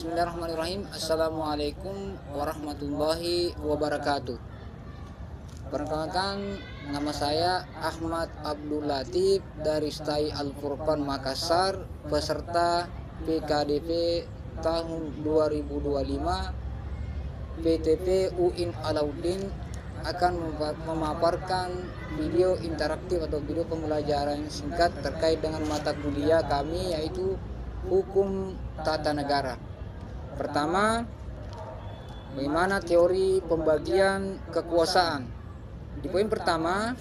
Bismillahirrahmanirrahim. Assalamualaikum warahmatullahi wabarakatuh. Perkenalkan, nama saya Ahmad Abdul Latif dari STAI Al-Furqan Makassar, peserta PKDP tahun 2025. PTP UIN Alauddin akan memaparkan video interaktif atau video pembelajaran singkat terkait dengan mata kuliah kami, yaitu Hukum Tata Negara. Pertama, bagaimana teori pembagian kekuasaan. Di poin pertama,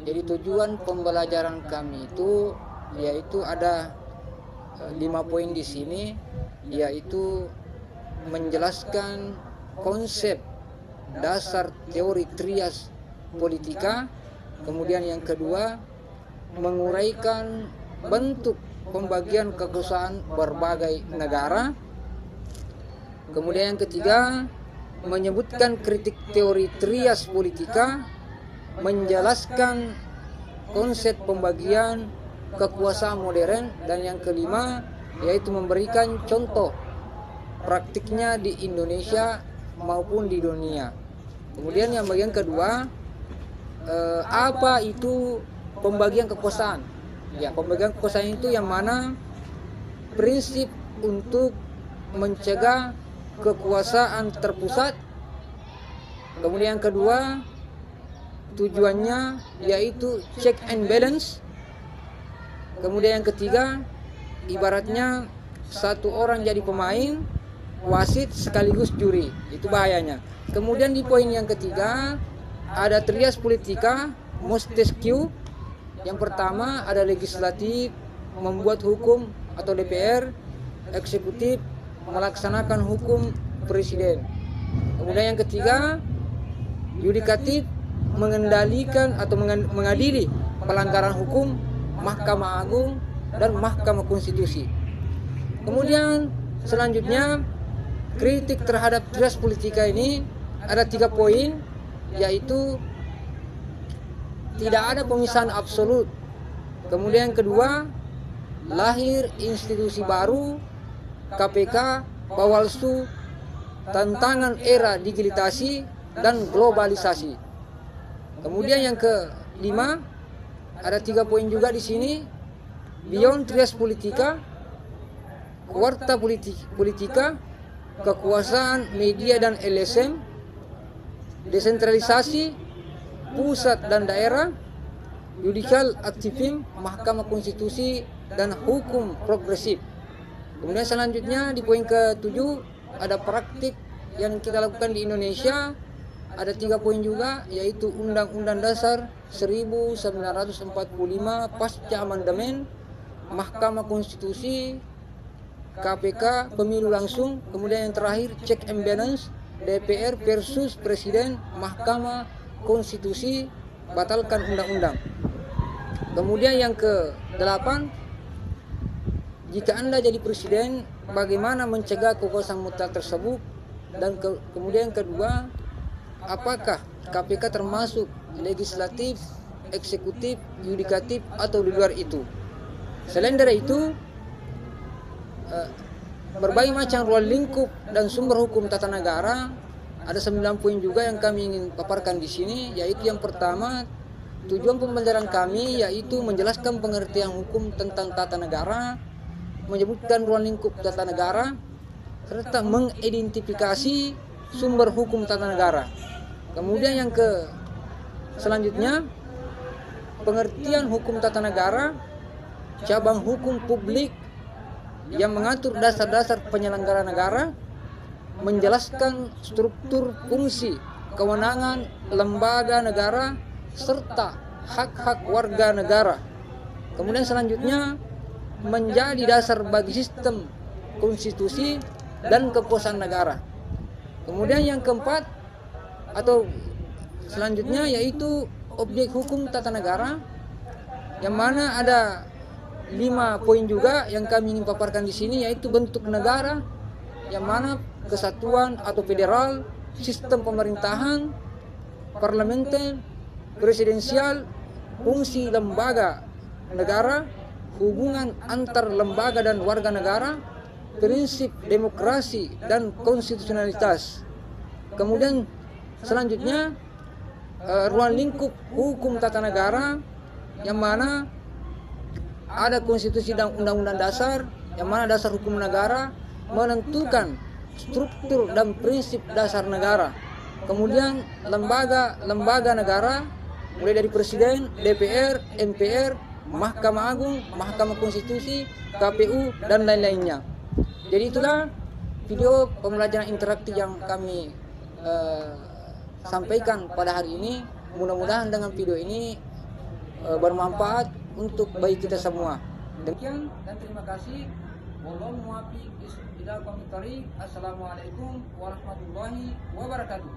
jadi tujuan pembelajaran kami itu yaitu ada 5 poin di sini, yaitu menjelaskan konsep dasar teori trias politika. Kemudian yang kedua, menguraikan bentuk pembagian kekuasaan berbagai negara. Kemudian yang ketiga, menyebutkan kritik teori trias politika, menjelaskan konsep pembagian kekuasaan modern, dan yang kelima yaitu memberikan contoh praktiknya di Indonesia maupun di dunia. Kemudian yang bagian kedua, apa itu pembagian kekuasaan? Ya, pembagian kekuasaan itu yang mana prinsip untuk mencegah kekuasaan terpusat. Kemudian yang kedua, tujuannya yaitu check and balance. Kemudian yang ketiga, ibaratnya satu orang jadi pemain, wasit sekaligus juri, itu bahayanya. Kemudian di poin yang ketiga ada trias politika, Montesquieu. Yang pertama ada legislatif, membuat hukum atau DPR, eksekutif, melaksanakan hukum presiden. Kemudian yang ketiga, yudikatif, mengendalikan atau mengadili pelanggaran hukum, Mahkamah Agung dan Mahkamah Konstitusi. Kemudian selanjutnya, kritik terhadap trias politika ini ada 3 poin, yaitu tidak ada pemisahan absolut. Kemudian yang kedua, lahir institusi baru, KPK, Bawaslu, tantangan era digitalisasi dan globalisasi. Kemudian yang kelima, ada 3 poin juga di sini, beyond trias politika, warta politika, kekuasaan media dan LSM, desentralisasi, pusat dan daerah, judicial activism, Mahkamah Konstitusi, dan hukum progresif. Kemudian selanjutnya di poin ke-7 ada praktik yang kita lakukan di Indonesia. Ada 3 poin juga, yaitu Undang-Undang Dasar 1945 pasca amandemen, Mahkamah Konstitusi, KPK, pemilu langsung. Kemudian yang terakhir, check and balance, DPR versus Presiden, Mahkamah Konstitusi, batalkan undang-undang. Kemudian yang ke-8, jika Anda jadi presiden, bagaimana mencegah kekuasaan mutlak tersebut? Dan kemudian yang kedua, apakah KPK termasuk legislatif, eksekutif, yudikatif, atau di luar itu? Selain dari itu, berbagai macam ruang lingkup dan sumber hukum tata negara, ada 9 poin juga yang kami ingin paparkan di sini, yaitu yang pertama, tujuan pembelajaran kami yaitu menjelaskan pengertian hukum tentang tata negara, menyebutkan ruang lingkup tata negara, serta mengidentifikasi sumber hukum tata negara. Kemudian yang selanjutnya, pengertian hukum tata negara, cabang hukum publik yang mengatur dasar-dasar penyelenggara negara, menjelaskan struktur fungsi, kewenangan lembaga negara, serta hak-hak warga negara. Kemudian selanjutnya, menjadi dasar bagi sistem konstitusi dan kekuasaan negara. Kemudian yang keempat atau selanjutnya yaitu objek hukum tata negara, yang mana ada 5 poin juga yang kami ingin paparkan di sini, yaitu bentuk negara, yang mana kesatuan atau federal, sistem pemerintahan, parlementer, presidensial, fungsi lembaga negara, hubungan antar lembaga dan warga negara, prinsip demokrasi dan konstitusionalitas. Kemudian selanjutnya ruang lingkup hukum tata negara, yang mana ada konstitusi dan undang-undang dasar, yang mana dasar hukum negara menentukan struktur dan prinsip dasar negara. Kemudian lembaga negara, mulai dari Presiden, DPR, MPR, Mahkamah Agung, Mahkamah Konstitusi, KPU, dan lain-lainnya. Jadi itulah video pembelajaran interaktif yang kami sampaikan pada hari ini. Mudah-mudahan dengan video ini bermanfaat untuk bagi kita semua. Demikian dan terima kasih. Wallahu muwaffiq ila aqwamit thoriq. Assalamualaikum warahmatullahi wabarakatuh.